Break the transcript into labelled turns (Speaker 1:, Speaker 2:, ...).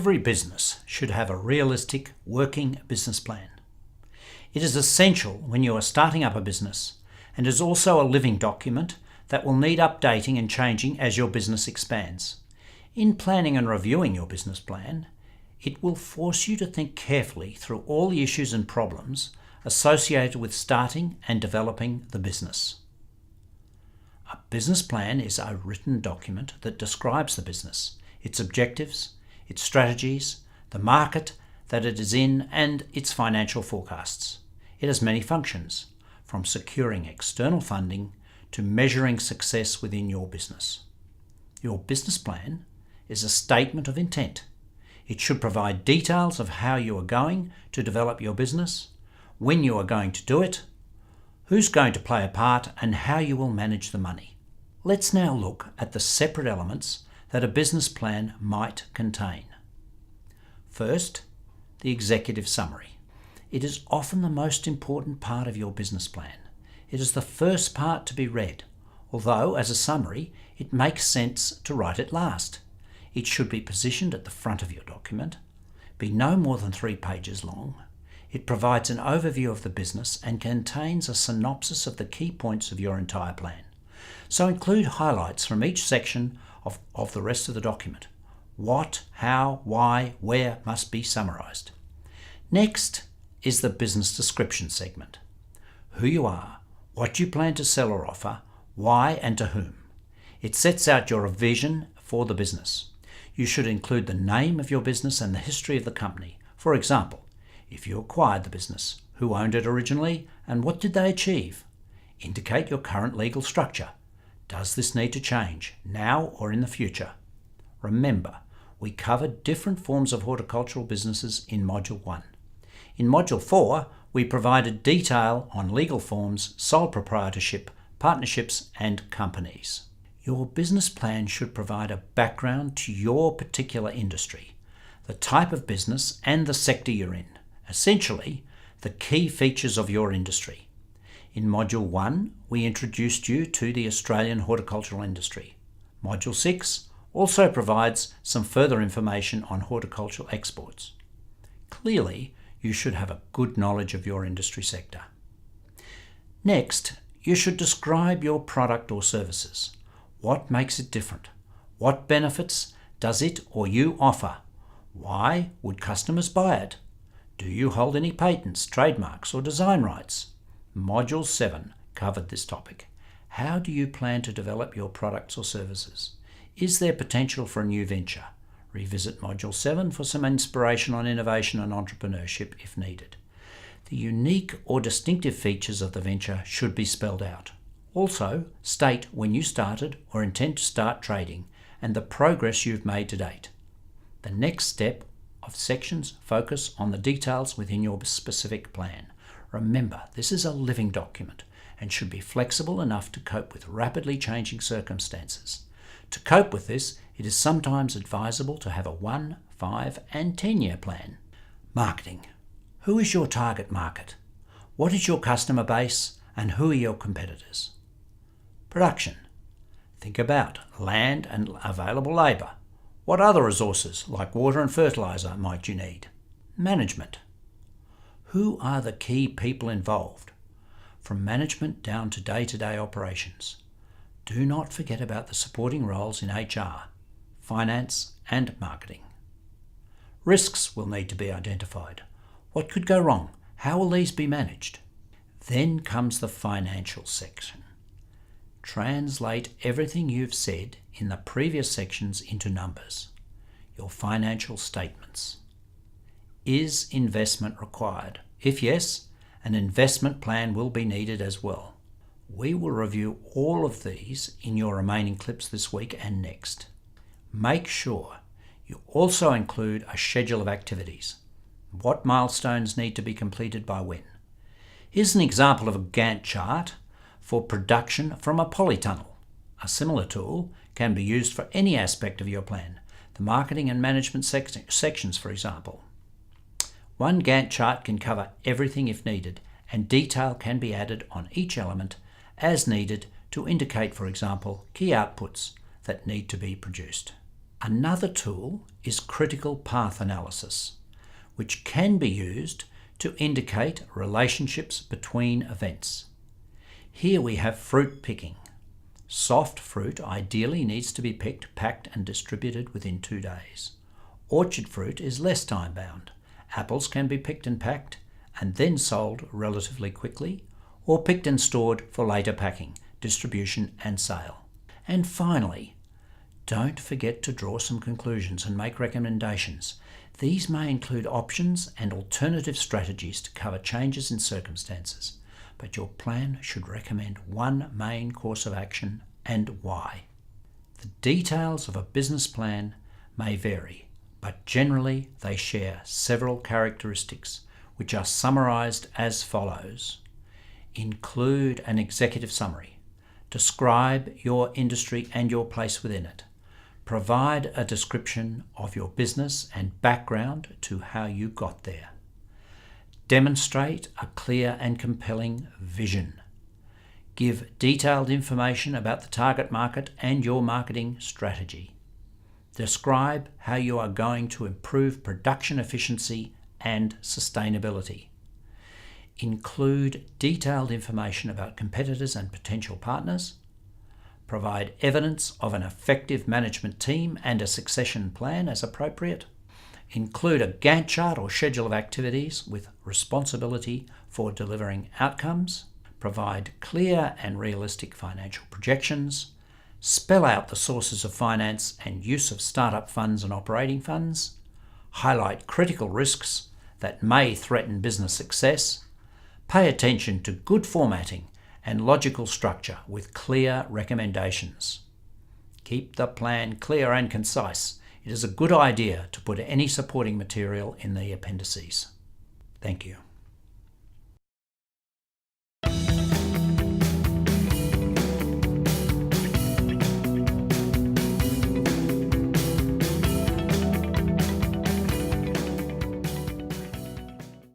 Speaker 1: Every business should have a realistic working business plan. It is essential when you are starting up a business and is also a living document that will need updating and changing as your business expands. In planning and reviewing your business plan, it will force you to think carefully through all the issues and problems associated with starting and developing the business. A business plan is a written document that describes the business, its objectives, its strategies, the market that it is in, and its financial forecasts. It has many functions, from securing external funding to measuring success within your business. Your business plan is a statement of intent. It should provide details of how you are going to develop your business, when you are going to do it, who's going to play a part, and how you will manage the money. Let's now look at the separate elements that a business plan might contain. First, the executive summary. It is often the most important part of your business plan. It is the first part to be read, although as a summary, it makes sense to write it last. It should be positioned at the front of your document, be no more than 3 pages long. It provides an overview of the business and contains a synopsis of the key points of your entire plan. So include highlights from each section of the rest of the document. What, how, why, where must be summarised. Next is the business description segment. Who you are, what you plan to sell or offer, why and to whom. It sets out your vision for the business. You should include the name of your business and the history of the company. For example, if you acquired the business, who owned it originally and what did they achieve? Indicate your current legal structure. Does this need to change, now or in the future? Remember, we covered different forms of horticultural businesses in Module 1. In Module 4, we provided detail on legal forms, sole proprietorship, partnerships, and companies. Your business plan should provide a background to your particular industry, the type of business and the sector you're in. Essentially, the key features of your industry. In Module 1, we introduced you to the Australian horticultural industry. Module 6 also provides some further information on horticultural exports. Clearly, you should have a good knowledge of your industry sector. Next, you should describe your product or services. What makes it different? What benefits does it or you offer? Why would customers buy it? Do you hold any patents, trademarks, or design rights? Module 7 covered this topic. How do you plan to develop your products or services? Is there potential for a new venture? Revisit Module 7 for some inspiration on innovation and entrepreneurship if needed. The unique or distinctive features of the venture should be spelled out. Also, state when you started or intend to start trading and the progress you've made to date. The next step of sections focus on the details within your specific plan. Remember, this is a living document and should be flexible enough to cope with rapidly changing circumstances. To cope with this, it is sometimes advisable to have a 1, 5, and 10-year plan. Marketing. Who is your target market? What is your customer base and who are your competitors? Production. Think about land and available labour. What other resources, like water and fertiliser, might you need? Management. Who are the key people involved? From management down to day-to-day operations. Do not forget about the supporting roles in HR, finance, and marketing. Risks will need to be identified. What could go wrong? How will these be managed? Then comes the financial section. Translate everything you've said in the previous sections into numbers. Your financial statements. Is investment required? If yes, an investment plan will be needed as well. We will review all of these in your remaining clips this week and next. Make sure you also include a schedule of activities. What milestones need to be completed by when? Here's an example of a Gantt chart for production from a polytunnel. A similar tool can be used for any aspect of your plan, the marketing and management sections, for example. One Gantt chart can cover everything if needed, and detail can be added on each element as needed to indicate, for example, key outputs that need to be produced. Another tool is critical path analysis, which can be used to indicate relationships between events. Here we have fruit picking. Soft fruit ideally needs to be picked, packed and distributed within 2 days. Orchard fruit is less time-bound. Apples can be picked and packed and then sold relatively quickly, or picked and stored for later packing, distribution and sale. And finally, don't forget to draw some conclusions and make recommendations. These may include options and alternative strategies to cover changes in circumstances, but your plan should recommend one main course of action and why. The details of a business plan may vary, but generally they share several characteristics which are summarised as follows. Include an executive summary. Describe your industry and your place within it. Provide a description of your business and background to how you got there. Demonstrate a clear and compelling vision. Give detailed information about the target market and your marketing strategy. Describe how you are going to improve production efficiency and sustainability. Include detailed information about competitors and potential partners. Provide evidence of an effective management team and a succession plan as appropriate. Include a Gantt chart or schedule of activities with responsibility for delivering outcomes. Provide clear and realistic financial projections. Spell out the sources of finance and use of startup funds and operating funds. Highlight critical risks that may threaten business success. Pay attention to good formatting and logical structure with clear recommendations. Keep the plan clear and concise. It is a good idea to put any supporting material in the appendices. Thank you.